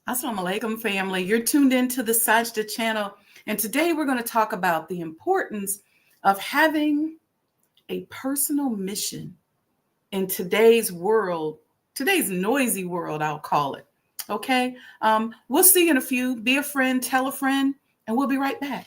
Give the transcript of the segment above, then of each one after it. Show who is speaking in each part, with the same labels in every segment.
Speaker 1: Assalamu alaikum, family. You're tuned into the Sajdah channel, and today we're going to talk about the importance of having a personal mission in today's world, today's noisy world, I'll call it. Okay? We'll see you in a few. Be a friend, tell a friend, and we'll be right back.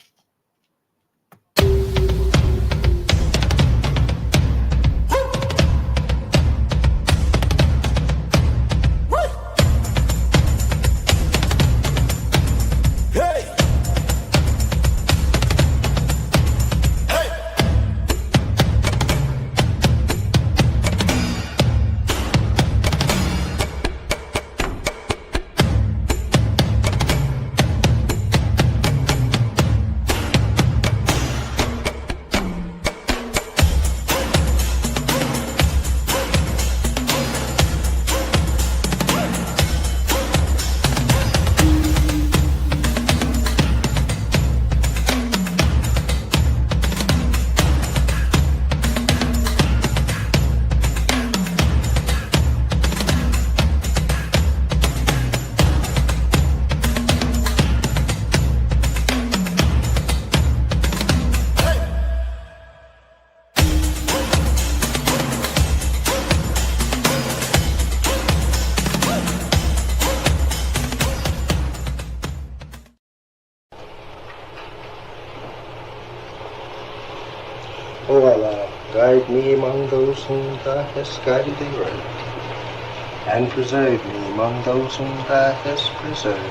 Speaker 2: O Allah, guide me among those whom Thou hast guided aright, and preserve me among those whom Thou hast preserved,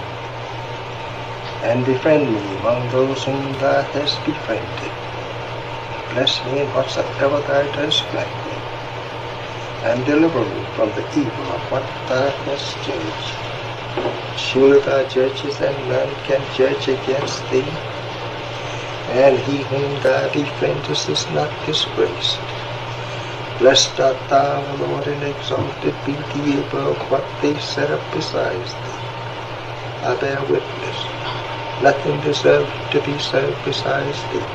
Speaker 2: and befriend me among those whom Thou hast befriended. Bless me in whatsoever Thou dost grant me, and deliver me from the evil of what Thou hast judged. Surely Thou judgest, and none can judge against Thee, and he whom Thou befriendest is not disgraced. Blessed art Thou, O Lord, and exalted be Thee above what they set up besides Thee. I bear witness, nothing deserves to be served besides Thee,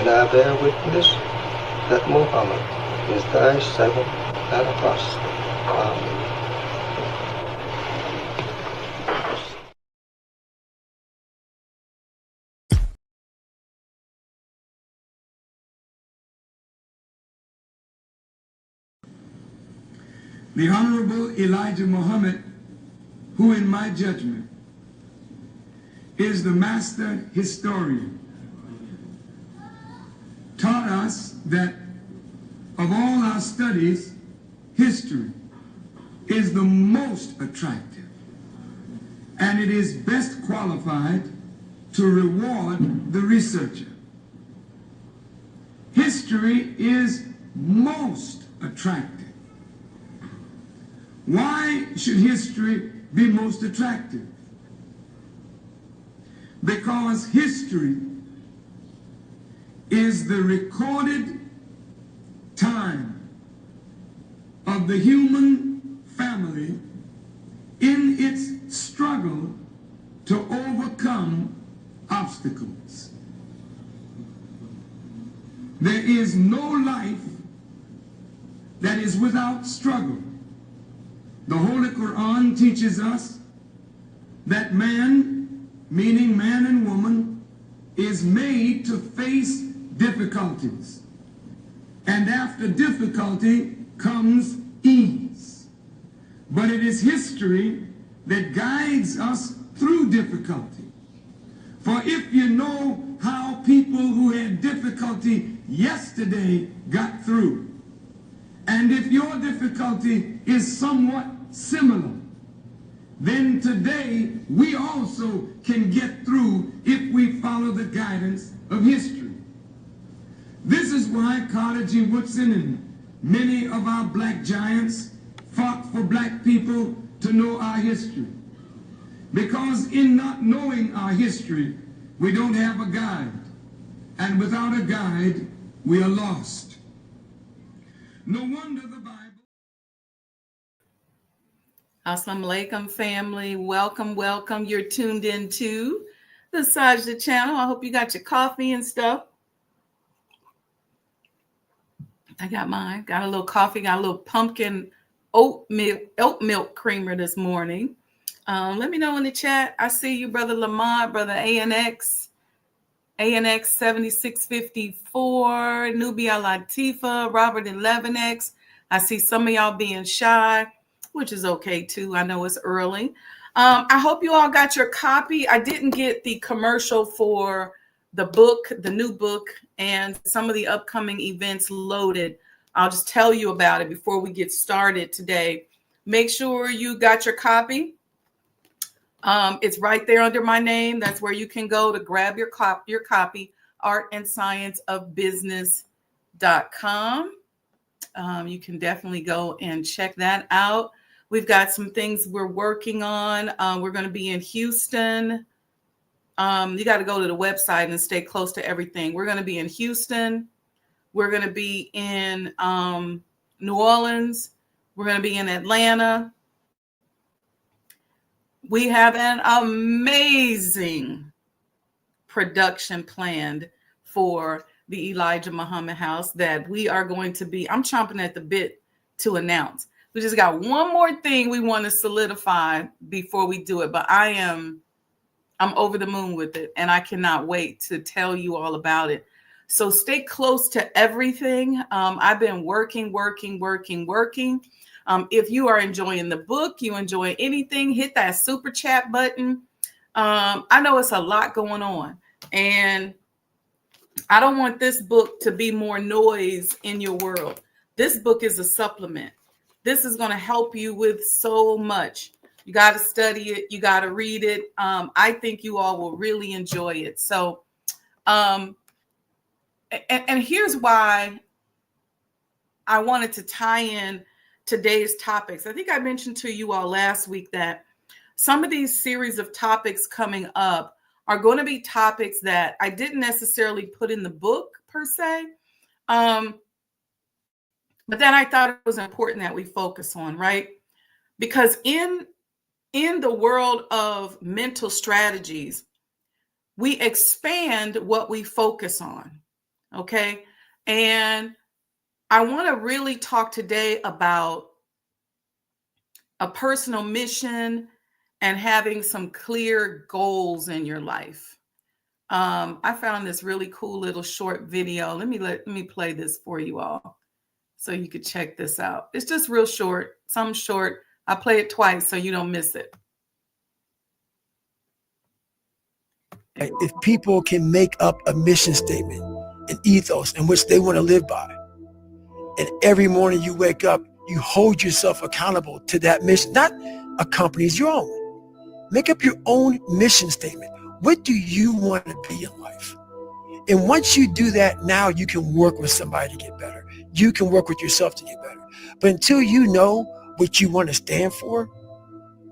Speaker 2: and I bear witness that Muhammad is Thy servant and apostle. Amen.
Speaker 3: The Honorable Elijah Muhammad, who in my judgment is the master historian, taught us that of all our studies, history is the most attractive, and it is best qualified to reward the researcher. History is most attractive. Why should history be most attractive? Because history is the recorded time of the human family in its struggle to overcome obstacles. There is no life that is without struggle. The Holy Quran teaches us that man, meaning man and woman, is made to face difficulties. And after difficulty comes ease. But it is history that guides us through difficulty. For if you know how people who had difficulty yesterday got through, and if your difficulty is somewhat similar, then today we also can get through if we follow the guidance of history. This is why Carter G. Woodson and many of our black giants fought for black people to know our history. Because in not knowing our history, we don't have a guide. And without a guide, we are lost. No wonder the Bible...
Speaker 1: Assalamu alaikum, family. Welcome, welcome. You're tuned into the Sajdah channel. I hope you got your coffee and stuff. I got mine. Got a little coffee. Got a little pumpkin oat milk creamer this morning. Let me know in the chat. I see you, Brother Lamont, Brother ANX 7654, Nubia Latifa, Robert 11X. I see some of y'all being shy, which is okay too. I know it's early. I hope you all got your copy. I didn't get the commercial for the book, the new book, and some of the upcoming events loaded. I'll just tell you about it before we get started today. Make sure you got your copy. It's right there under my name. That's where you can go to grab your copy, artandscienceofbusiness.com. You can definitely go and check that out. We've got some things we're working on. We're going to be in Houston. You got to go to the website and stay close to everything. We're going to be in Houston. We're going to be in New Orleans. We're going to be in Atlanta. We have an amazing production planned for the Elijah Muhammad House that we are going to be, I'm chomping at the bit to announce. We just got one more thing we want to solidify before we do it, but I'm over the moon with it, and I cannot wait to tell you all about it. So stay close to everything. I've been working. If you are enjoying the book, you enjoy anything, hit that super chat button. I know it's a lot going on, and I don't want this book to be more noise in your world. This book is a supplement. This is going to help you with so much. You got to study it. You got to read it. I think you all will really enjoy it. So, and here's why I wanted to tie in today's topics. I think I mentioned to you all last week that some of these series of topics coming up are going to be topics that I didn't necessarily put in the book per se. But then I thought it was important that we focus on, right? Because in the world of mental strategies, we expand what we focus on, okay? And I want to really talk today about a personal mission and having some clear goals in your life. I found this really cool little short video. Let me play this for you all so you could check this out. It's just real short, some short. I play it twice so you don't miss it.
Speaker 4: If people can make up a mission statement, an ethos in which they want to live by, and every morning you wake up, you hold yourself accountable to that mission, not a company's, your own. Make up your own mission statement. What do you want to be in life? And once you do that, now you can work with somebody to get better. You can work with yourself to get better. But until you know what you want to stand for,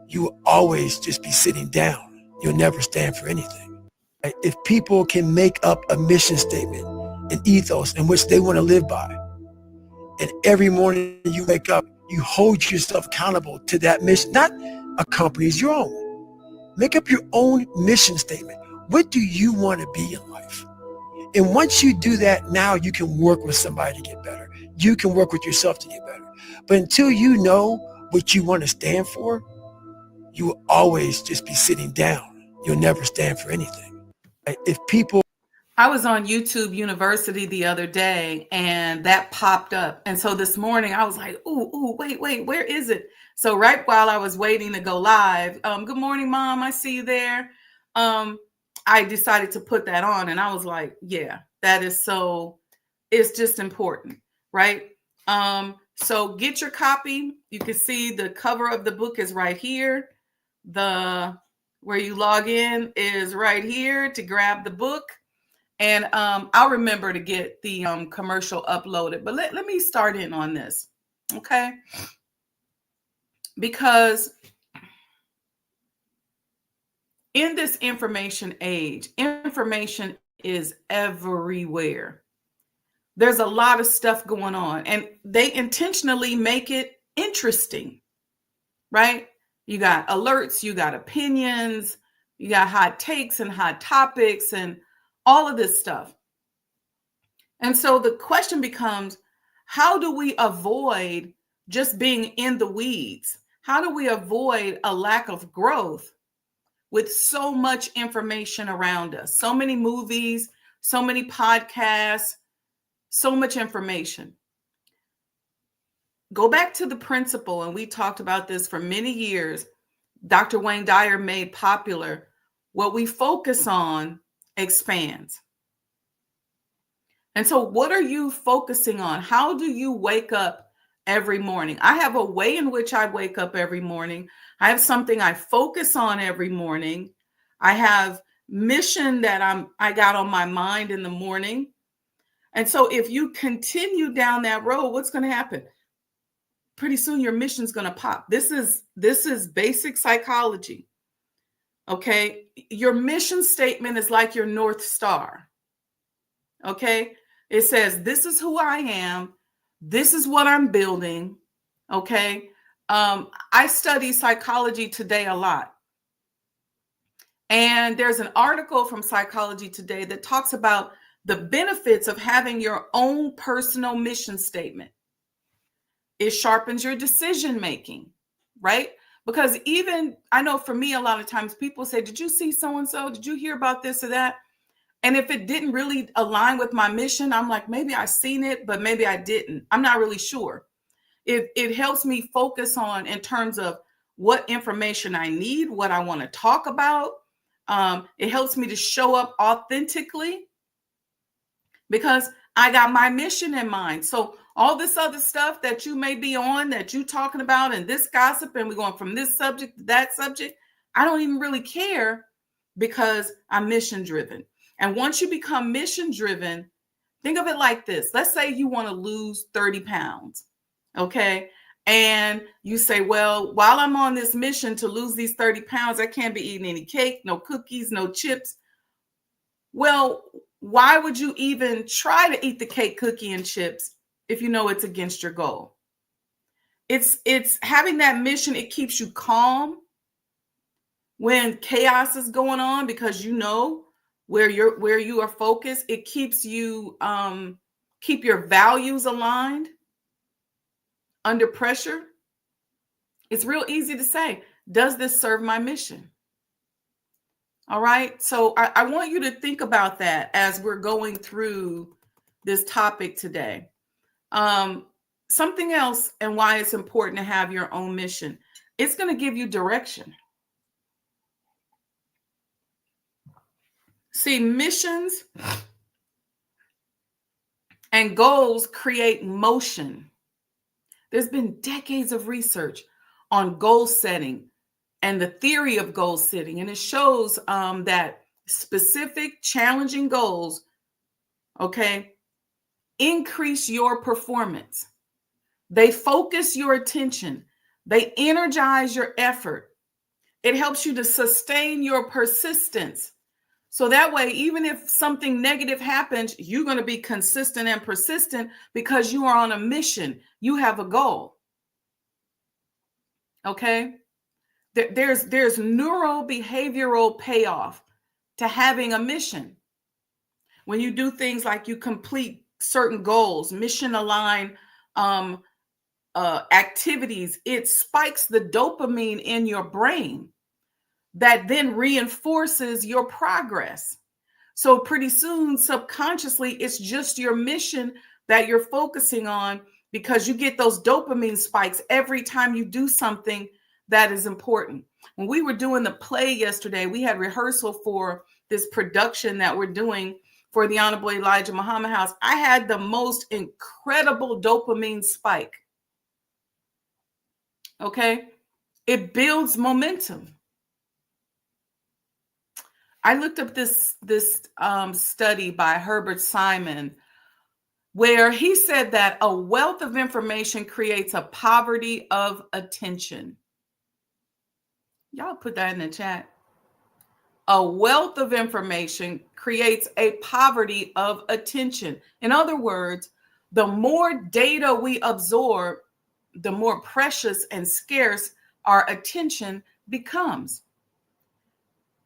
Speaker 4: you will always just be sitting down. You'll never stand for anything. If people can make up a mission statement, an ethos in which they want to live by, and every morning you wake up, you hold yourself accountable to that mission, not a company's, your own. Make up your own mission statement. What do you want to be in life? And once you do that, now you can work with somebody to get better. You can work with yourself to get better. But until you know what you want to stand for, you will always just be sitting down. You'll never stand for anything. If people...
Speaker 1: I was on YouTube University the other day and that popped up. And so this morning I was like, wait, where is it? So right while I was waiting to go live, good morning, Mom, I see you there. I decided to put that on and I was like, yeah, that is so, it's just important, right? So get your copy. You can see the cover of the book is right here. Where you log in is right here to grab the book. And I'll remember to get the commercial uploaded. But let me start in on this, okay? Because in this information age, information is everywhere. There's a lot of stuff going on, and they intentionally make it interesting, right? You got alerts, you got opinions, you got hot takes and hot topics and all of this stuff. And so the question becomes, how do we avoid just being in the weeds? how do we avoid a lack of growth with so much information around us? So many movies, so many podcasts, so much information. Go back to the principle, and we talked about this for many years. Dr. Wayne Dyer made popular, what we focus on expands. And so what are you focusing on? How do you wake up every morning? I have a way in which I wake up every morning. I have something I focus on every morning. I have mission that I got on my mind in the morning. And so if you continue down that road, what's going to happen? Pretty soon your mission's going to pop. This is basic psychology. Okay? Your mission statement is like your North Star. Okay? It says, this is who I am. This is what I'm building. Okay? I study Psychology Today a lot. And there's an article from Psychology Today that talks about the benefits of having your own personal mission statement. It sharpens your decision making, right? Because even, I know for me, a lot of times people say, did you see so-and-so? Did you hear about this or that? And if it didn't really align with my mission, I'm like, maybe I seen it, but maybe I didn't. I'm not really sure. It helps me focus on in terms of what information I need, what I want to talk about. It helps me to show up authentically because I got my mission in mind. So all this other stuff that you may be on, that you talking about, and this gossip, and we're going from this subject to that subject, I don't even really care because I'm mission driven. And once you become mission driven, think of it like this. Let's say you want to lose 30 pounds. Okay. And you say, well, while I'm on this mission to lose these 30 pounds, I can't be eating any cake, no cookies, no chips. Well, why would you even try to eat the cake, cookie, and chips if you know it's against your goal? It's having that mission. It keeps you calm when chaos is going on because you know where you are focused. It keeps you keep your values aligned under pressure. It's real easy to say, does this serve my mission? All right. So I want you to think about that as we're going through this topic today. Something else and why it's important to have your own mission. It's going to give you direction. See, missions and goals create motion. There's been decades of research on goal setting and the theory of goal setting. And it shows that specific challenging goals, okay, increase your performance. They focus your attention. They energize your effort. It helps you to sustain your persistence. So that way, even if something negative happens, you're going to be consistent and persistent because you are on a mission. You have a goal. Okay? There's neurobehavioral payoff to having a mission. When you do things like you complete certain goals, mission aligned activities, it spikes the dopamine in your brain that then reinforces your progress. So pretty soon, subconsciously, it's just your mission that you're focusing on because you get those dopamine spikes every time you do something that is important. When we were doing the play yesterday, we had rehearsal for this production that we're doing for the Honorable Elijah Muhammad House. I had the most incredible dopamine spike. Okay? It builds momentum. I looked up this study by Herbert Simon, where he said that a wealth of information creates a poverty of attention. Y'all put that in the chat. A wealth of information creates a poverty of attention. In other words, the more data we absorb, the more precious and scarce our attention becomes.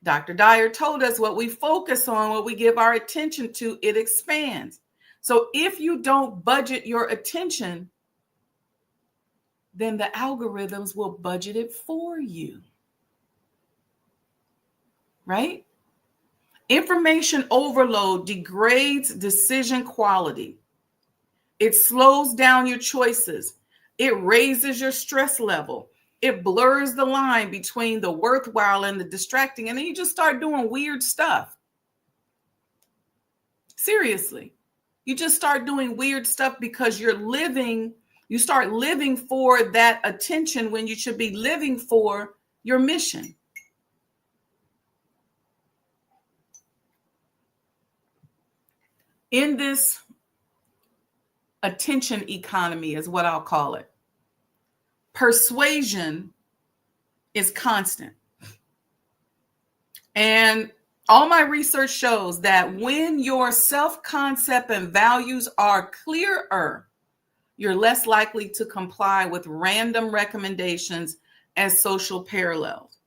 Speaker 1: Dr. Dyer told us what we focus on, what we give our attention to, it expands. So if you don't budget your attention, then the algorithms will budget it for you. Right? Information overload degrades decision quality. It slows down your choices. It raises your stress level. It blurs the line between the worthwhile and the distracting. And then you just start doing weird stuff. Seriously. You just start doing weird stuff because you start living for that attention when you should be living for your mission. In this attention economy is what I'll call it, persuasion is constant. And all my research shows that when your self-concept and values are clearer, you're less likely to comply with random recommendations and social parallels,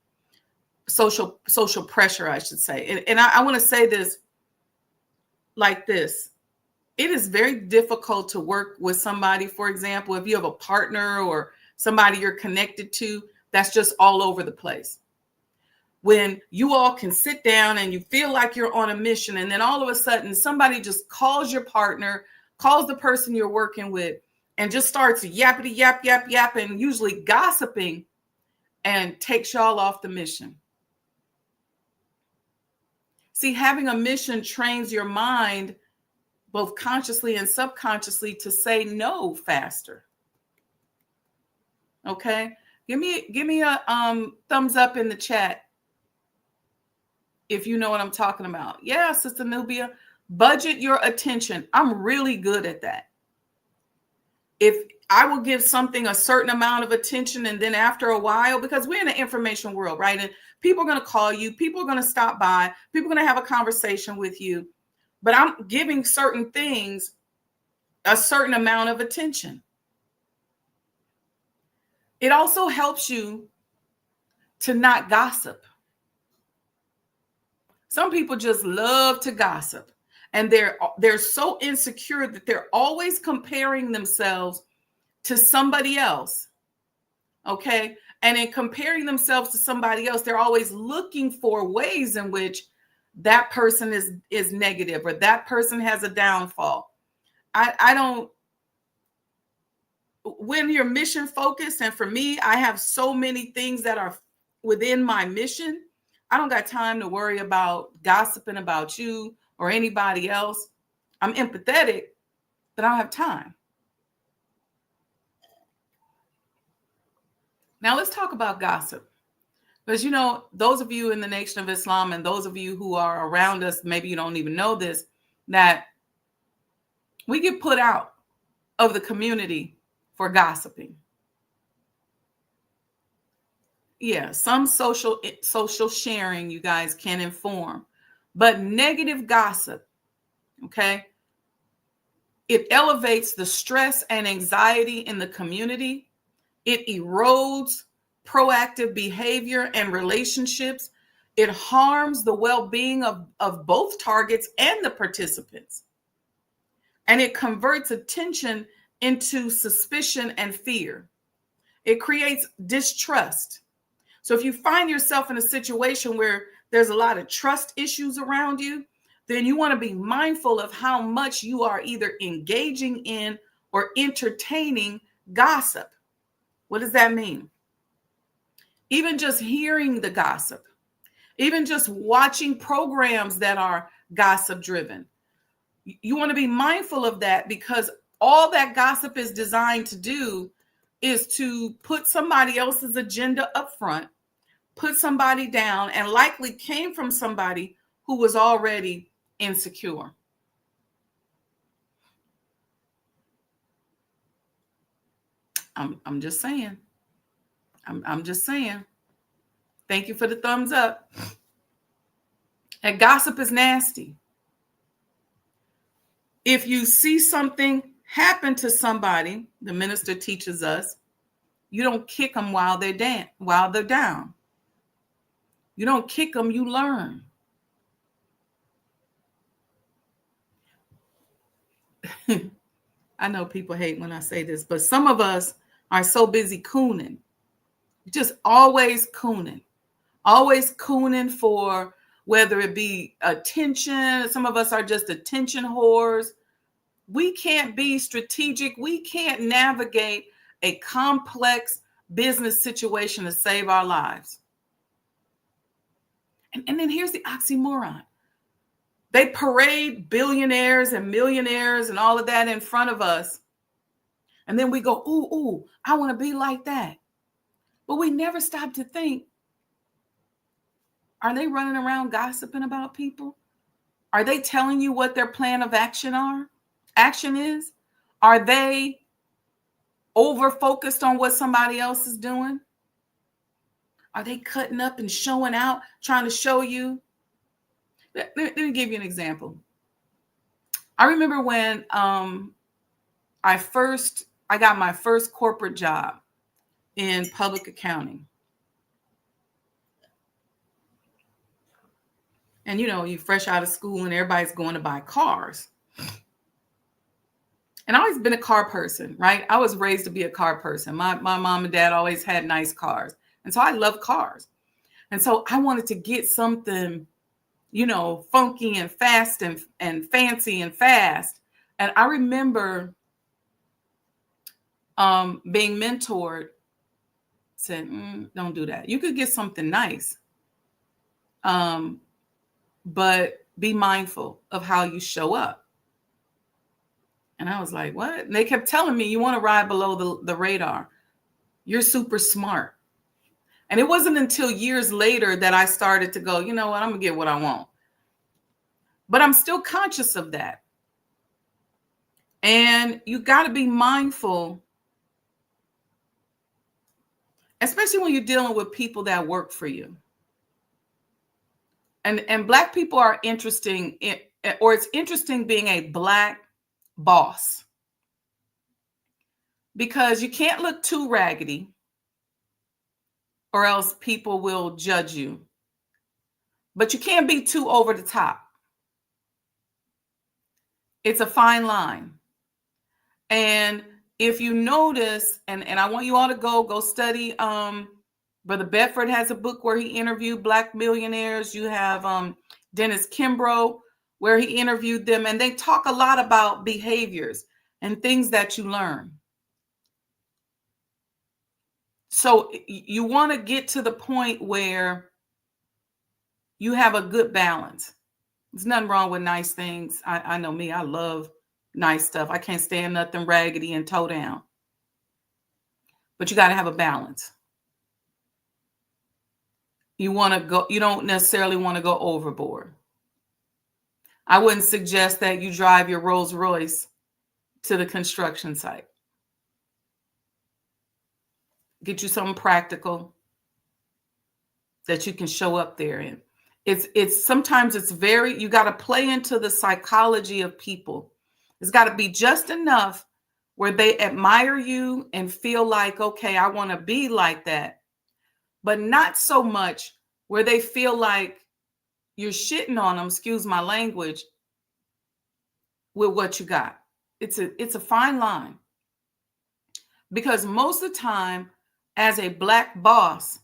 Speaker 1: social pressure, I should say. And I want to say this like this. It is very difficult to work with somebody, for example, if you have a partner or somebody you're connected to that's just all over the place. When you all can sit down and you feel like you're on a mission, and then all of a sudden somebody just calls your partner, calls the person you're working with, and just starts yappity yap, and usually gossiping, and takes y'all off the mission. See, having a mission trains your mind both consciously and subconsciously to say no faster. Okay? Give me a thumbs up in the chat if you know what I'm talking about. Yeah, Sister Nubia, budget your attention. I'm really good at that. If I will give something a certain amount of attention, and then after a while, because we're in an information world, right? And people are going to call you, people are going to stop by, people are going to have a conversation with you. But I'm giving certain things a certain amount of attention. It also helps you to not gossip. Some people just love to gossip, and they're so insecure that they're always comparing themselves to somebody else. Okay? And in comparing themselves to somebody else, they're always looking for ways in which that person is negative, or that person has a downfall. I don't, when you're mission focused, and for me, I have so many things that are within my mission. I don't got time to worry about gossiping about you or anybody else. I'm empathetic, but I don't have time. Now let's talk about gossip. Because, you know, those of you in the Nation of Islam, and those of you who are around us, maybe you don't even know this, that we get put out of the community for gossiping. Yeah, some social sharing, you guys, can inform. But negative gossip, okay, it elevates the stress and anxiety in the community. It erodes proactive behavior and relationships. It harms the well-being of both targets and the participants. And it converts attention into suspicion and fear. It creates distrust. So if you find yourself in a situation where there's a lot of trust issues around you, then you want to be mindful of how much you are either engaging in or entertaining gossip. What does that mean? Even just hearing the gossip, even just watching programs that are gossip driven. You want to be mindful of that, because all that gossip is designed to do is to put somebody else's agenda up front, put somebody down, and likely came from somebody who was already insecure. I'm just saying. I'm just saying. Thank you for the thumbs up. And gossip is nasty. If you see something happen to somebody, the minister teaches us, you don't kick them while they're down. You don't kick them, you learn. I know people hate when I say this, but some of us are so busy cooning, just always cooning for whether it be attention. Some of us are just attention whores. We can't be strategic. We can't navigate a complex business situation to save our lives. And then here's the oxymoron. They parade billionaires and millionaires and all of that in front of us. And then we go, ooh, I want to be like that. But we never stop to think, are they running around gossiping about people? Are they telling you what their plan of action is? Are they over focused on what somebody else is doing? Are they cutting up and showing out, trying to show you? Let me give you an example. I remember when I got my first corporate job in public accounting. And you fresh out of school and everybody's going to buy cars. And I've always been a car person, right? I was raised to be a car person. My mom and dad always had nice cars. And so I love cars. And so I wanted to get something, funky and fast and fancy and fast. And I remember being mentored, said, don't do that. You could get something nice, but be mindful of how you show up. And I was like, what? And they kept telling me, you want to ride below the radar. You're super smart. And it wasn't until years later that I started to go, you know what? I'm going to get what I want. But I'm still conscious of that. And you got to be mindful, especially when you're dealing with people that work for you. And Black people are interesting, or it's interesting being a Black boss, because you can't look too raggedy or else people will judge you. But you can't be too over the top. It's a fine line. And if you notice, and I want you all to go study, Brother Bedford has a book where he interviewed Black millionaires. You have Dennis Kimbrough, where he interviewed them, and they talk a lot about behaviors and things that you learn. So you want to get to the point where you have a good balance. There's nothing wrong with nice things. I know me, I love nice stuff. I can't stand nothing raggedy and toe down. But you got to have a balance. You don't necessarily want to go overboard. I wouldn't suggest that you drive your Rolls Royce to the construction site. Get you something practical that you can show up there in. Sometimes you got to play into the psychology of people. It's got to be just enough where they admire you and feel like, okay, I want to be like that, but not so much where they feel like you're shitting on them, excuse my language, with what you got. It's a fine line, because most of the time as a Black boss,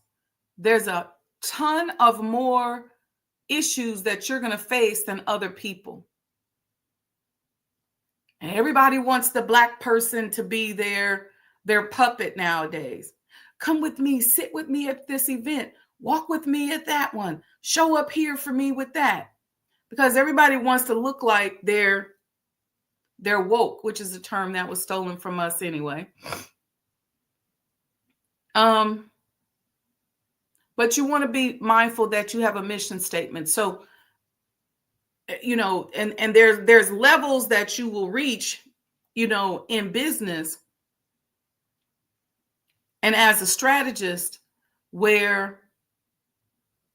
Speaker 1: there's a ton of more issues that you're going to face than other people. And everybody wants the Black person to be their puppet nowadays. Come with me, sit with me at this event, walk with me at that one, show up here for me with that. Because everybody wants to look like they're woke, which is a term that was stolen from us anyway. But you want to be mindful that you have a mission statement. So, and there's levels that you will reach, in business and as a strategist, where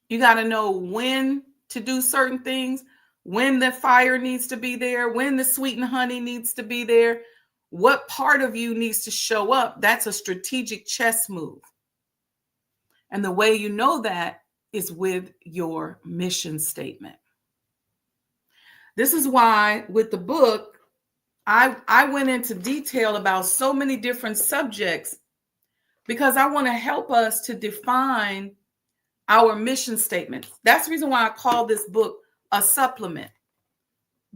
Speaker 1: you got to know when to do certain things, when the fire needs to be there, when the sweet and honey needs to be there, what part of you needs to show up. That's a strategic chess move. And the way you know that is with your mission statement. This is why with the book, I went into detail about so many different subjects because I want to help us to define our mission statement. That's the reason why I call this book a supplement,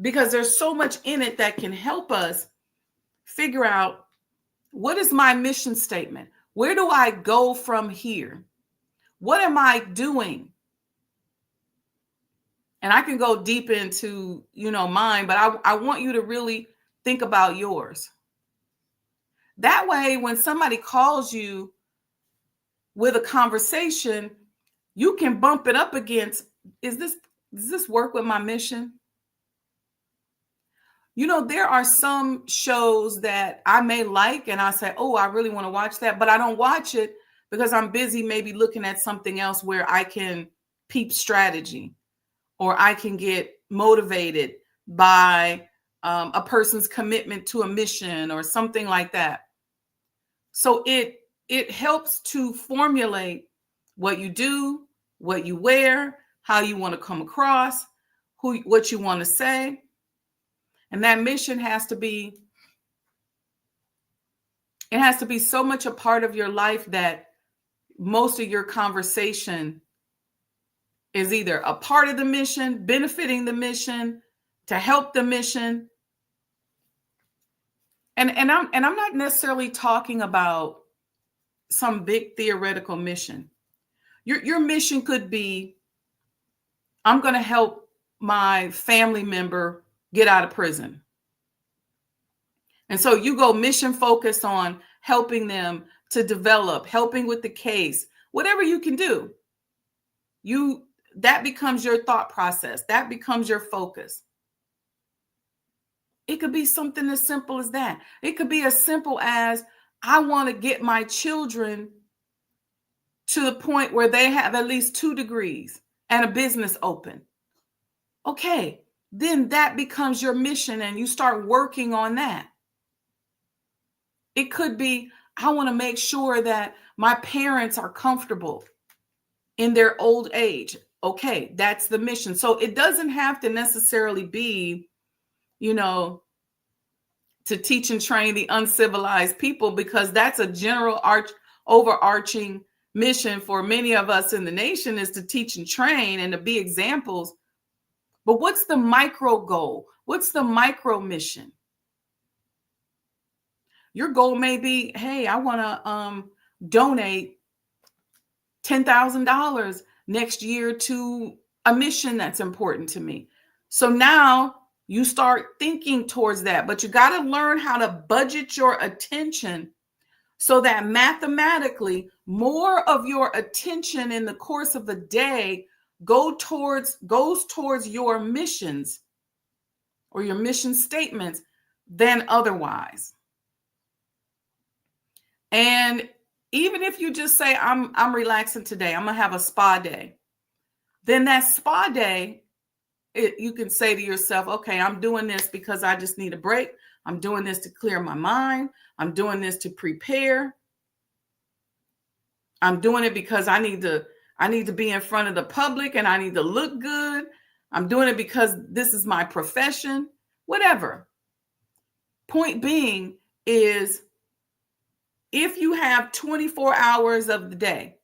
Speaker 1: because there's so much in it that can help us figure out, what is my mission statement? Where do I go from here? What am I doing? And I can go deep into, mine, but I want you to really think about yours. That way, when somebody calls you with a conversation, you can bump it up against, does this work with my mission? There are some shows that I may like and I say, oh, I really want to watch that, but I don't watch it because I'm busy maybe looking at something else where I can peep strategy, or I can get motivated by a person's commitment to a mission or something like that. So it helps to formulate what you do, what you wear, how you want to come across, what you want to say. And that mission has to be so much a part of your life that most of your conversation is either a part of the mission, benefiting the mission, to help the mission. And I'm not necessarily talking about some big theoretical mission. Your mission could be, I'm going to help my family member get out of prison. And so you go mission focused on helping them to develop, helping with the case, whatever you can do. That becomes your thought process. That becomes your focus. It could be something as simple as that. It could be as simple as, I want to get my children to the point where they have at least 2 degrees and a business open. Okay, then that becomes your mission and you start working on that. It could be, I want to make sure that my parents are comfortable in their old age. Okay, that's the mission. So it doesn't have to necessarily be, to teach and train the uncivilized people, because that's a general overarching mission for many of us in the nation, is to teach and train and to be examples. But what's the micro goal? What's the micro mission? Your goal may be, hey, I want to donate $10,000 next year to a mission that's important to me. So now you start thinking towards that, but you got to learn how to budget your attention so that mathematically more of your attention in the course of a day goes towards your missions or your mission statements than otherwise. And even if you just say, I'm relaxing today, I'm going to have a spa day, then that spa day, you can say to yourself, okay, I'm doing this because I just need a break. I'm doing this to clear my mind. I'm doing this to prepare. I'm doing it because I need to be in front of the public and I need to look good. I'm doing it because this is my profession, whatever. Point being is, if you have 24 hours of the day,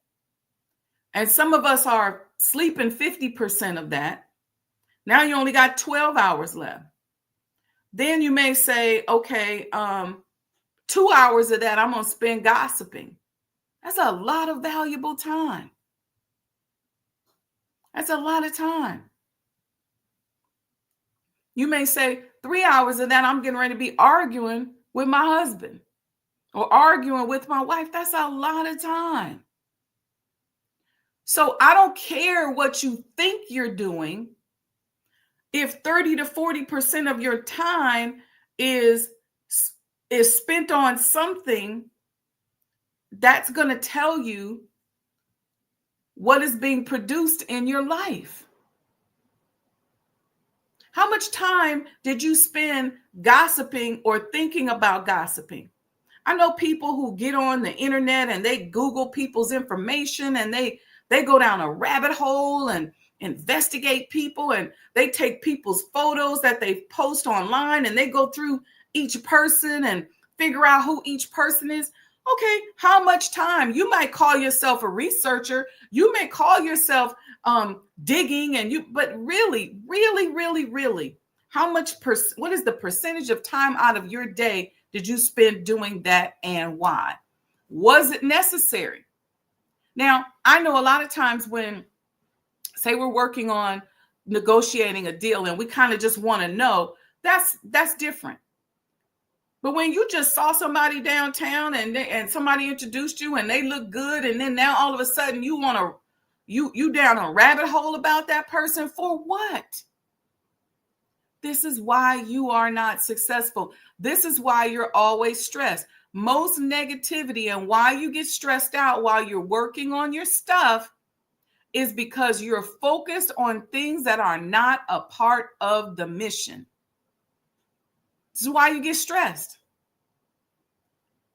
Speaker 1: and some of us are sleeping 50% of that, now you only got 12 hours left. Then you may say, okay, 2 hours of that I'm going to spend gossiping. That's a lot of valuable time. That's a lot of time. You may say 3 hours of that I'm getting ready to be arguing with my husband or arguing with my wife. That's a lot of time. So I don't care what you think you're doing. If 30 to 40% of your time is spent on something, that's going to tell you what is being produced in your life. How much time did you spend gossiping or thinking about gossiping? I know people who get on the internet and they Google people's information and they go down a rabbit hole and investigate people, and they take people's photos that they post online and they go through each person and figure out who each person is. Okay, how much time? You might call yourself a researcher. You may call yourself digging, but really, really, really, really, how much what is the percentage of time out of your day did you spend doing that, and why? Was it necessary? Now, I know a lot of times when, say, we're working on negotiating a deal and we kind of just want to know, that's different. But when you just saw somebody downtown and somebody introduced you and they look good, and then now all of a sudden you want to, you down a rabbit hole about that person, for what? This is why you are not successful. This is why you're always stressed. Most negativity and why you get stressed out while you're working on your stuff is because you're focused on things that are not a part of the mission. This is why you get stressed.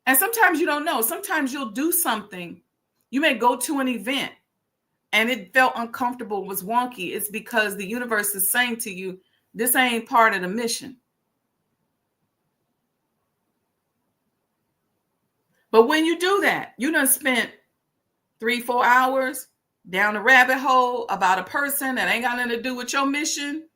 Speaker 1: And sometimes you don't know. Sometimes you'll do something. You may go to an event and it felt uncomfortable, was wonky. It's because the universe is saying to you, this ain't part of the mission. But when you do that, you done spent 3-4 hours down a rabbit hole about a person that ain't got nothing to do with your mission.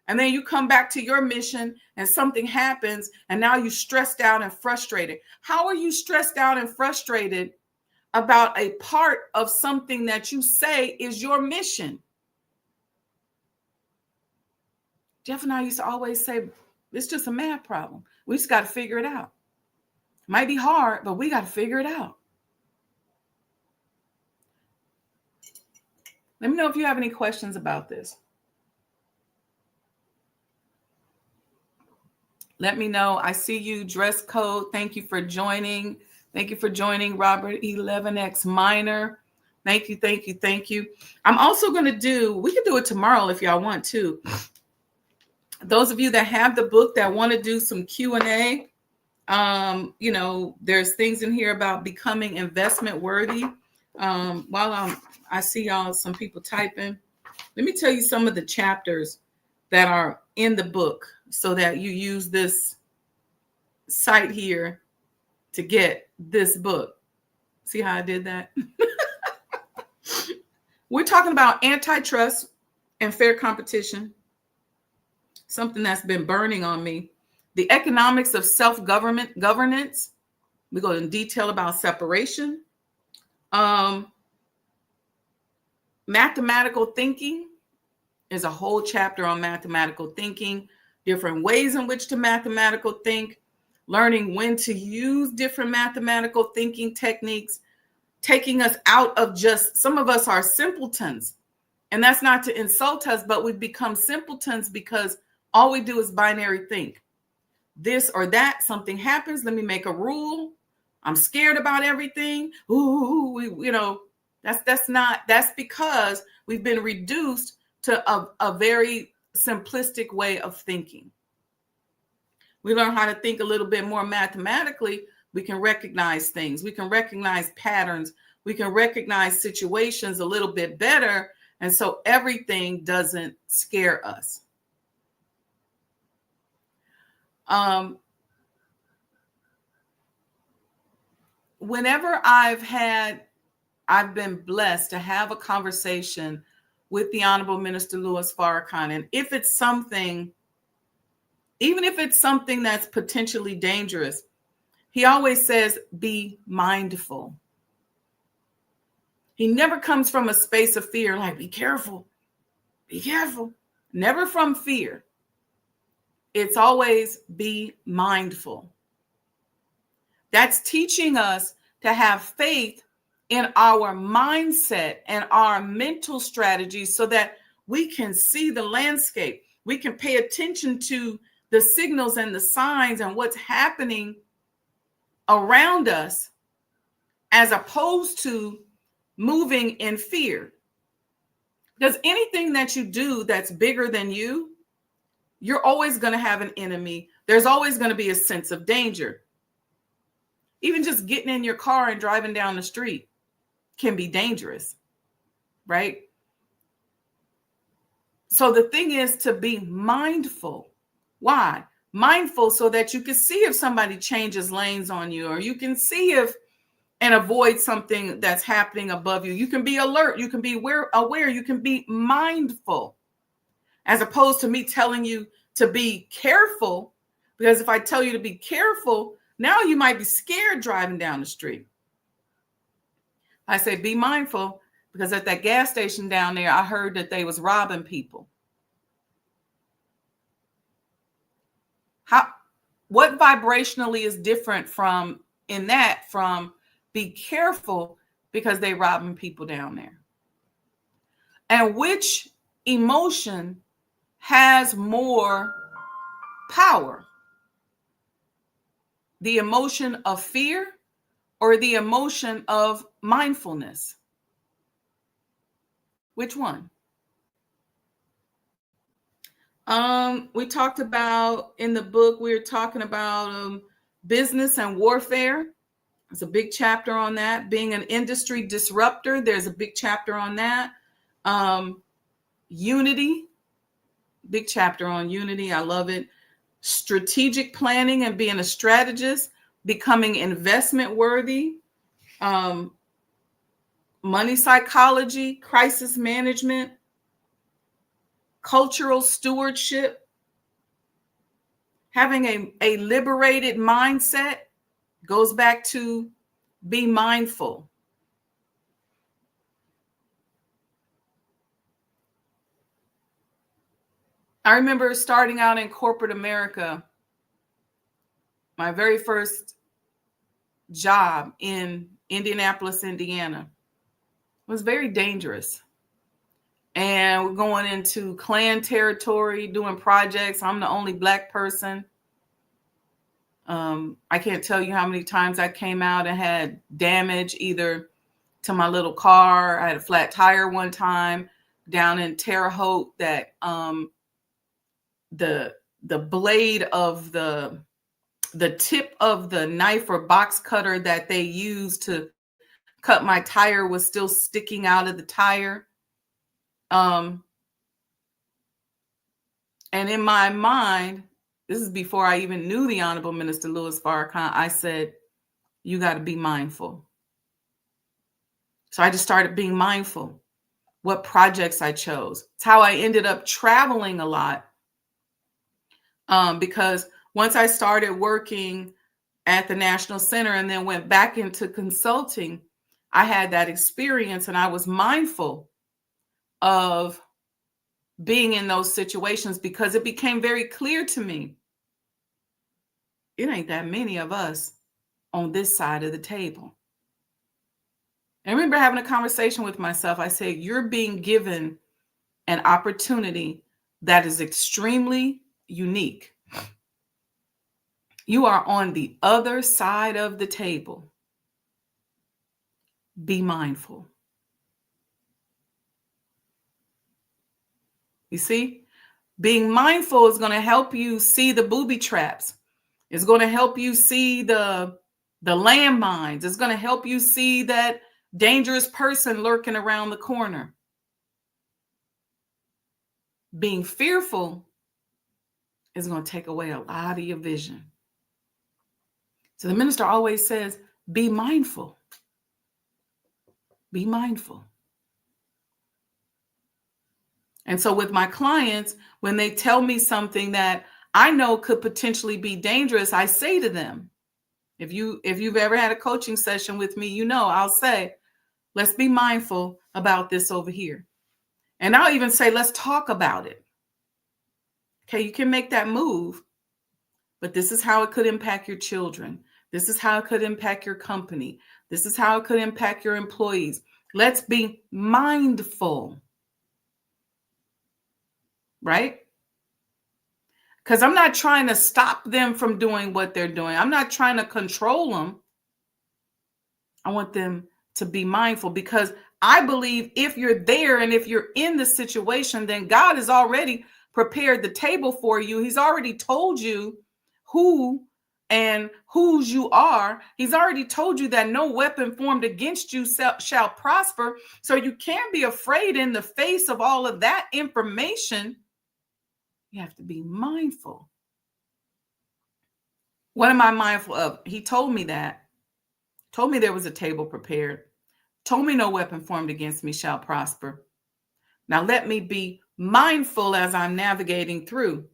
Speaker 1: And then you come back to your mission and something happens, and now you're stressed out and frustrated. How are you stressed out and frustrated about a part of something that you say is your mission? Jeff and I used to always say, it's just a math problem. We just got to figure it out. Might be hard, but we got to figure it out. Let me know if you have any questions about this. Let me know. I see you. Dress code. Thank you for joining. Thank you for joining, Robert 11X Minor. Thank you, thank you, thank you. I'm also going to we can do it tomorrow if y'all want to. Those of you that have the book that want to do some Q&A, there's things in here about becoming investment worthy. While I see y'all, some people typing. Let me tell you some of the chapters that are in the book so that you use this site here to get this book. See how I did that? We're talking about antitrust and fair competition, something that's been burning on me. The economics of governance. We go in detail about separation. Mathematical thinking. There's a whole chapter on mathematical thinking, different ways in which to mathematical think, learning when to use different mathematical thinking techniques, taking us out of just, some of us are simpletons. And that's not to insult us, but we've become simpletons because all we do is binary think. This or that, something happens, let me make a rule. I'm scared about everything. That's because we've been reduced to a very simplistic way of thinking. We learn how to think a little bit more mathematically. We can recognize things. We can recognize patterns. We can recognize situations a little bit better. And so everything doesn't scare us. Whenever I've been blessed to have a conversation with the Honorable Minister Louis Farrakhan, and if it's something, even if it's something that's potentially dangerous, he always says, be mindful. He never comes from a space of fear, like, be careful, be careful. Never from fear. It's always be mindful. That's teaching us to have faith in our mindset and our mental strategies so that we can see the landscape. We can pay attention to the signals and the signs and what's happening around us, as opposed to moving in fear. Because anything that you do that's bigger than you, you're always going to have an enemy. There's always going to be a sense of danger. Even just getting in your car and driving down the street can be dangerous, right? So the thing is to be mindful. Why? mindful so that you can see if somebody changes lanes on you, or you can see if and avoid something that's happening above you. You can be alert. You can be aware. You can be mindful, as opposed to me telling you to be careful. Because if I tell you to be careful, now you might be scared driving down the street. I say, be mindful, because at that gas station down there, I heard that they was robbing people. What vibrationally is different from be careful because they robbing people down there? And which emotion has more power? The emotion of fear or the emotion of mindfulness? Which one? We talked about in the book, we were talking about business and warfare. There's a big chapter on that. Being an industry disruptor, there's a big chapter on that. Unity, big chapter on unity. I love it. Strategic planning and being a strategist, becoming investment worthy, money psychology, crisis management, cultural stewardship, having a liberated mindset, goes back to be mindful. I remember starting out in corporate America. My very first job in Indianapolis, Indiana, was very dangerous. And we're going into Klan territory, doing projects. I'm the only Black person. I can't tell you how many times I came out and had damage either to my little car. I had a flat tire one time down in Terre Haute that the blade of the tip of the knife or box cutter that they used to cut my tire was still sticking out of the tire. And in my mind, this is before I even knew the Honorable Minister Louis Farrakhan, I said, you got to be mindful. So I just started being mindful. What projects I chose. It's how I ended up traveling a lot. Because once I started working at the National Center and then went back into consulting, I had that experience and I was mindful of being in those situations because it became very clear to me, it ain't that many of us on this side of the table. I remember having a conversation with myself. I said, you're being given an opportunity that is extremely unique. You are on the other side of the table. Be mindful. You see, being mindful is going to help you see the booby traps. It's going to help you see the landmines. It's going to help you see that dangerous person lurking around the corner. Being fearful is going to take away a lot of your vision. So the minister always says, be mindful. Be mindful. And so with my clients, when they tell me something that I know could potentially be dangerous, I say to them, if you've ever had a coaching session with me, you know, I'll say, let's be mindful about this over here. And I'll even say, let's talk about it. Okay, you can make that move, but this is how it could impact your children. This is how it could impact your company. This is how it could impact your employees. Let's be mindful. Right? Because I'm not trying to stop them from doing what they're doing. I'm not trying to control them. I want them to be mindful because I believe if you're there and if you're in the situation, then God has already prepared the table for you. He's already told you who and whose you are. He's already told you that no weapon formed against you shall prosper. So you can't be afraid in the face of all of that information. You have to be mindful. What am I mindful of? He told me that. Told me there was a table prepared. Told me no weapon formed against me shall prosper. Now let me be mindful as I'm navigating through.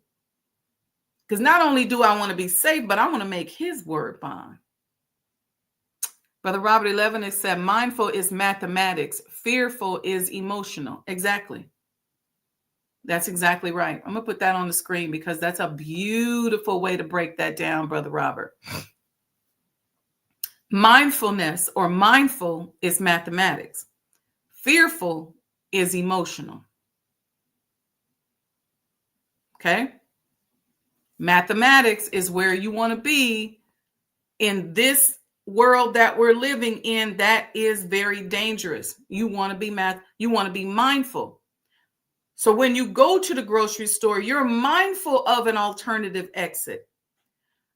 Speaker 1: Because not only do I want to be safe, but I want to make his word bond. Brother Robert 11 has said, mindful is mathematics. Fearful is emotional. Exactly. That's exactly right. I'm going to put that on the screen because that's a beautiful way to break that down, Brother Robert. Mindfulness or mindful is mathematics. Fearful is emotional. Okay? Mathematics is where you want to be in this world that we're living in. That is very dangerous. You want to be you want to be mindful. So when you go to the grocery store, you're mindful of an alternative exit.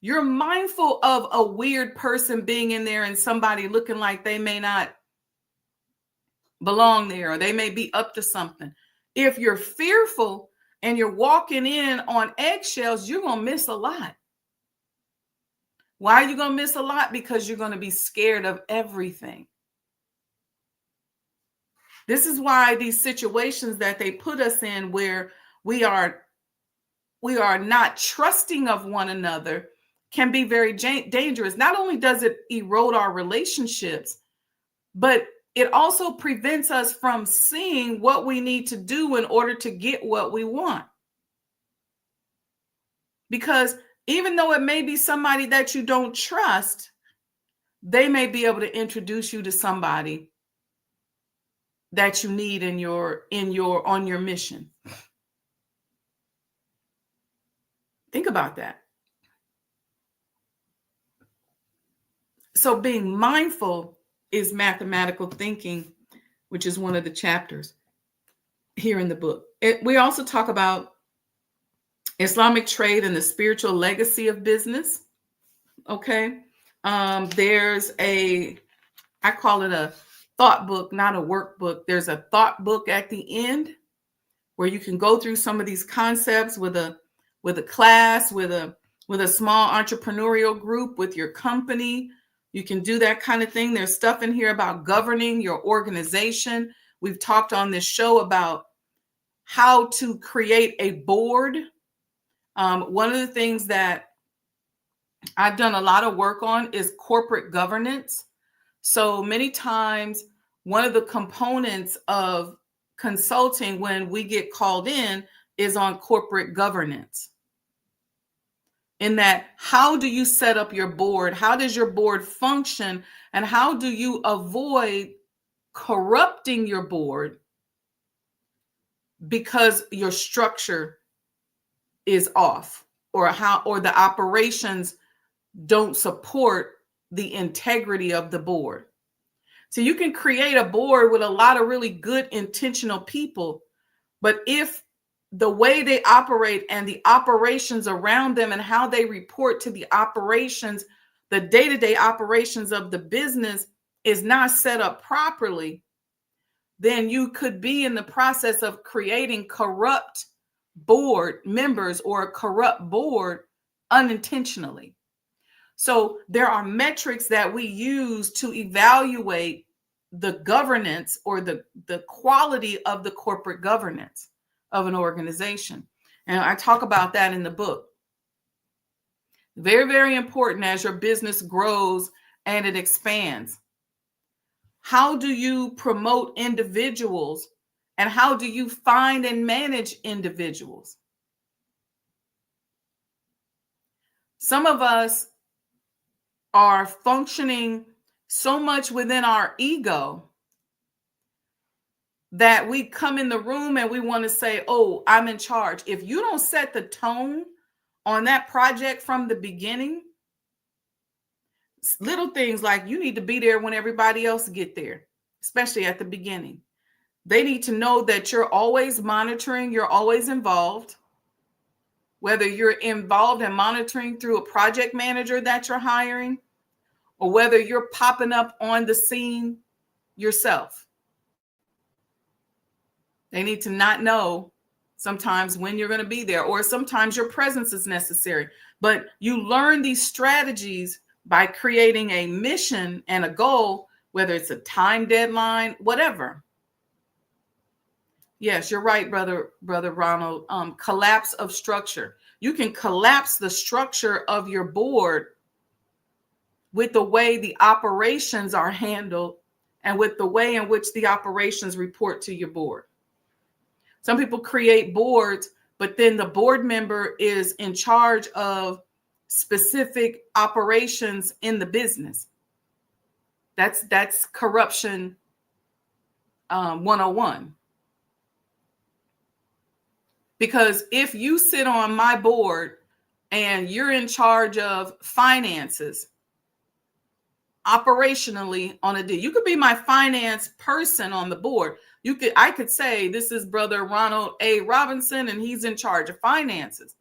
Speaker 1: You're mindful of a weird person being in there and somebody looking like they may not belong there, or they may be up to something. If you're fearful and you're walking in on eggshells, you're going to miss a lot. Why are you going to miss a lot? Because you're going to be scared of everything. This is why these situations that they put us in where we are not trusting of one another can be very dangerous. Not only does it erode our relationships, but it also prevents us from seeing what we need to do in order to get what we want. Because even though it may be somebody that you don't trust, they may be able to introduce you to somebody that you need on your mission. Think about that. So being mindful is mathematical thinking, which is one of the chapters here in the book. We also talk about Islamic trade and the spiritual legacy of business. Okay. There's I call it a thought book, not a workbook. There's a thought book at the end where you can go through some of these concepts with a class, with a small entrepreneurial group, with your company. You can do that kind of thing. There's stuff in here about governing your organization. We've talked on this show about how to create a board. One of the things that I've done a lot of work on is corporate governance. So many times, one of the components of consulting when we get called in is on corporate governance. In that, how do you set up your board? How does your board function? And how do you avoid corrupting your board because your structure is off, or the operations don't support the integrity of the board? So you can create a board with a lot of really good intentional people, but if the way they operate and the operations around them and how they report to the operations, the day-to-day operations of the business is not set up properly, then you could be in the process of creating corrupt board members or a corrupt board unintentionally. So there are metrics that we use to evaluate the governance or the quality of the corporate governance of an organization. And I talk about that in the book. Very, very important as your business grows and it expands. How do you promote individuals, and how do you find and manage individuals? Some of us are functioning so much within our ego that we come in the room and we want to say, oh, I'm in charge. If you don't set the tone on that project from the beginning, little things like you need to be there when everybody else get there, especially at the beginning. They need to know that you're always monitoring, you're always involved, whether you're involved and monitoring through a project manager that you're hiring, or whether you're popping up on the scene yourself. They need to not know sometimes when you're going to be there, or sometimes your presence is necessary. But you learn these strategies by creating a mission and a goal, whether it's a time deadline, whatever. Yes, you're right, brother Ronald. Collapse of structure. You can collapse the structure of your board with the way the operations are handled and with the way in which the operations report to your board. Some people create boards, but then the board member is in charge of specific operations in the business. That's corruption 101. Because if you sit on my board and you're in charge of finances, operationally on a deal, you could be my finance person on the board. I could say, this is Brother Ronald A. Robinson, and he's in charge of finances.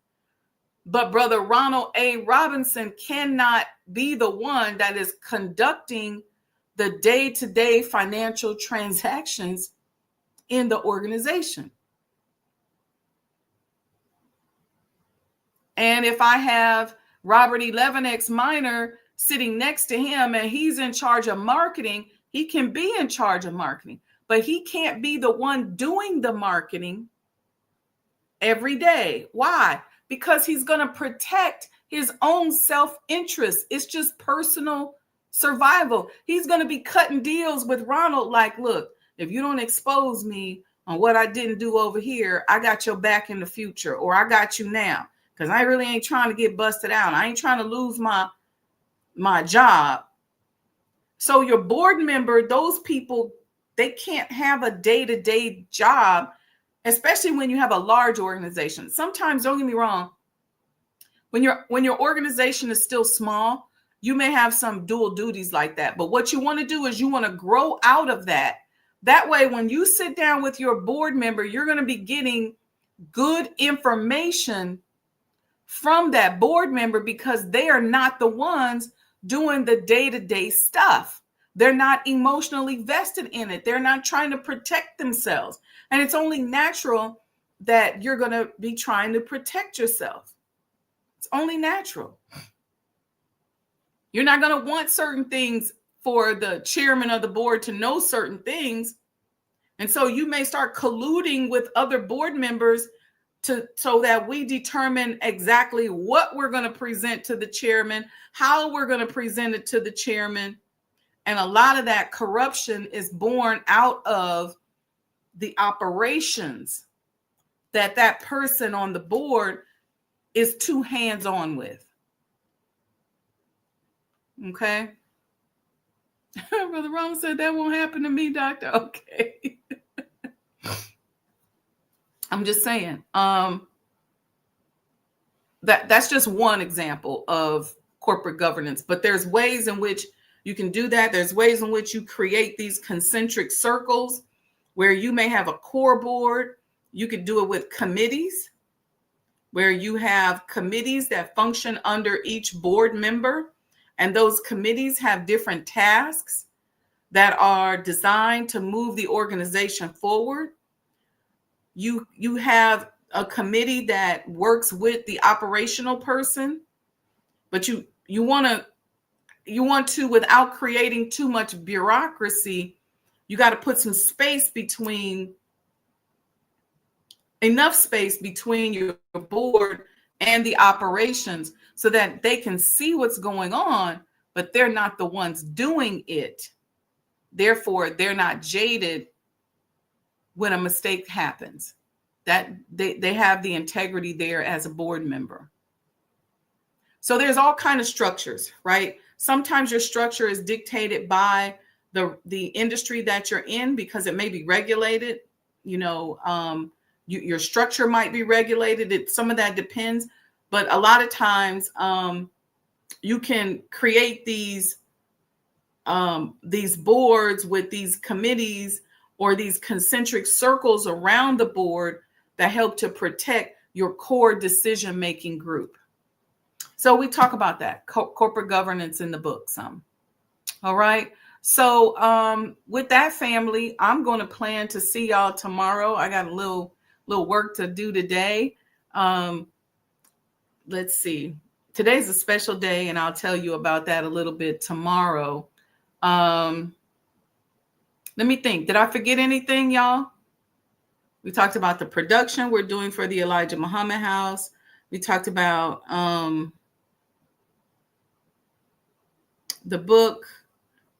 Speaker 1: But Brother Ronald A. Robinson cannot be the one that is conducting the day-to-day financial transactions in the organization. And if I have Robert 11X Minor sitting next to him and he's in charge of marketing, he can be in charge of marketing, but he can't be the one doing the marketing every day. Why? Because he's going to protect his own self-interest. It's just personal survival. He's going to be cutting deals with Ronald like, look, if you don't expose me on what I didn't do over here, I got your back in the future, or I got you now. Because I really ain't trying to get busted out. I ain't trying to lose my job. So your board member, those people, they can't have a day-to-day job, especially when you have a large organization. Sometimes, don't get me wrong, when your organization is still small, you may have some dual duties like that. But what you want to do is you want to grow out of that. That way, when you sit down with your board member, you're going to be getting good information from that board member, because they are not the ones doing the day-to-day stuff. They're not emotionally vested in it. They're not trying to protect themselves. And it's only natural that you're going to be trying to protect yourself. It's only natural. You're not going to want certain things for the chairman of the board to know certain things. And so you may start colluding with other board members so that we determine exactly what we're going to present to the chairman, how we're going to present it to the chairman. And a lot of that corruption is born out of the operations that person on the board is too hands-on with. Okay. Brother Ron said that won't happen to me, doctor. Okay. I'm just saying, that's just one example of corporate governance, but there's ways in which you can do that. There's ways in which you create these concentric circles where you may have a core board. You could do it with committees, where you have committees that function under each board member. And those committees have different tasks that are designed to move the organization forward. You have a committee that works with the operational person, but you want to, without creating too much bureaucracy, you got to put some space enough space between your board and the operations so that they can see what's going on, but they're not the ones doing it. Therefore, they're not jaded when a mistake happens, that they have the integrity there as a board member. So there's all kinds of structures, right? Sometimes your structure is dictated by the industry that you're in, because it may be regulated. Your structure might be regulated. Some of that depends, but a lot of times you can create these boards with these committees or these concentric circles around the board that help to protect your core decision-making group. So we talk about that, corporate governance in the book some. All right. So with that, family, I'm going to plan to see y'all tomorrow. I got a little work to do today. Let's see. today's a special day, and I'll tell you about that a little bit tomorrow. Let me think. Did I forget anything, y'all? We talked about the production we're doing for the Elijah Muhammad House. We talked about the book,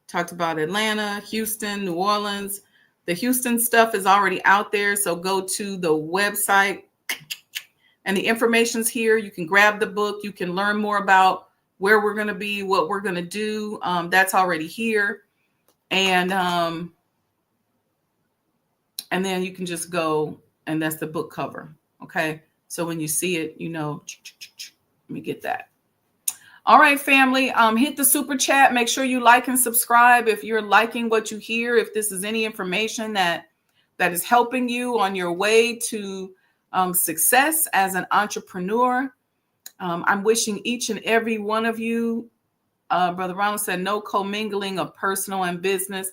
Speaker 1: talked about Atlanta, Houston, New Orleans. The Houston stuff is already out there, so go to the website and the information's here. You can grab the book. You can learn more about where we're going to be, what we're going to do. That's already here. And then you can just go, and that's the book cover. Okay. So when you see it, you know, let me get that. All right, family, hit the super chat. Make sure you like and subscribe if you're liking what you hear. If this is any information that is helping you on your way to success as an entrepreneur. I'm wishing each and every one of you, Brother Ronald said, no commingling of personal and business.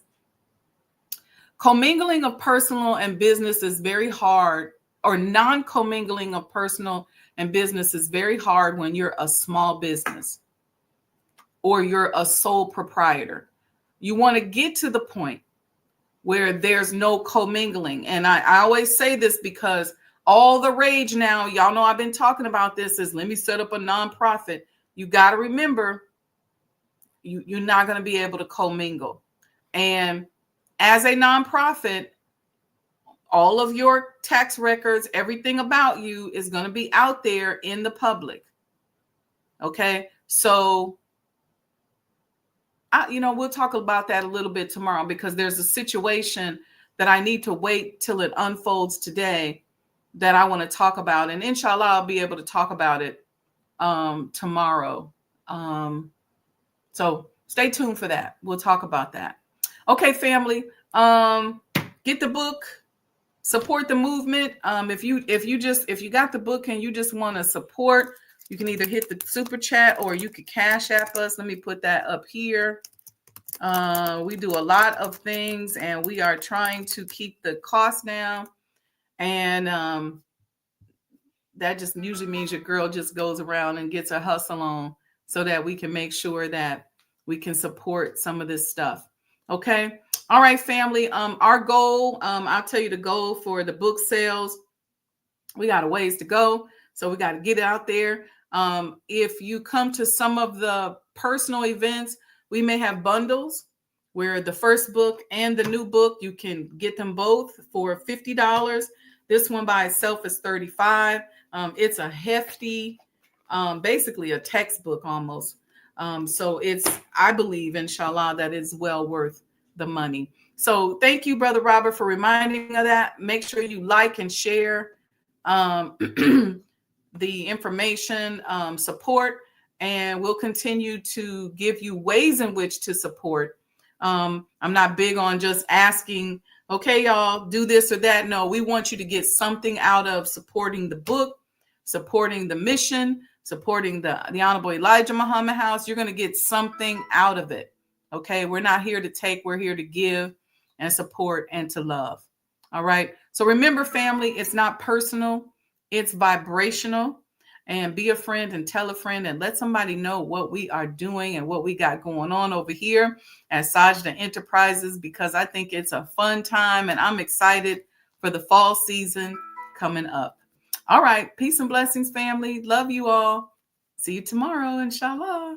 Speaker 1: Commingling of personal and business is very hard, or non-commingling of personal and business is very hard when you're a small business or you're a sole proprietor. You want to get to the point where there's no commingling. And I always say this because all the rage now, y'all know I've been talking about this, is let me set up a nonprofit. You got to remember, you're not going to be able to commingle. And as a nonprofit, all of your tax records, everything about you is going to be out there in the public. Okay. So, we'll talk about that a little bit tomorrow, because there's a situation that I need to wait till it unfolds today that I want to talk about. And inshallah, I'll be able to talk about it tomorrow. So stay tuned for that. We'll talk about that. Okay, family, get the book, support the movement. If you got the book and you just want to support, you can either hit the super chat or you could Cash App us. Let me put that up here. We do a lot of things, and we are trying to keep the cost down. And that just usually means your girl just goes around and gets a hustle on so that we can make sure that we can support some of this stuff. Okay. All right, family. Our goal, I'll tell you the goal for the book sales. We got a ways to go, so we got to get it out there. If you come to some of the personal events, we may have bundles where the first book and the new book, you can get them both for $50. This one by itself is $35. It's a hefty, basically a textbook almost. So I believe, inshallah, that it's well worth the money. So thank you, Brother Robert, for reminding of that. Make sure you like and share the information, support, and we'll continue to give you ways in which to support. I'm not big on just asking, okay, y'all, do this or that. No, we want you to get something out of supporting the book, supporting the mission, supporting the Honorable Elijah Muhammad House. You're going to get something out of it. Okay, we're not here to take, we're here to give and support and to love. All right. So remember, family, it's not personal, it's vibrational. And be a friend and tell a friend and let somebody know what we are doing and what we got going on over here at Sajdah Enterprises, because I think it's a fun time and I'm excited for the fall season coming up. All right. Peace and blessings, family. Love you all. See you tomorrow, inshallah.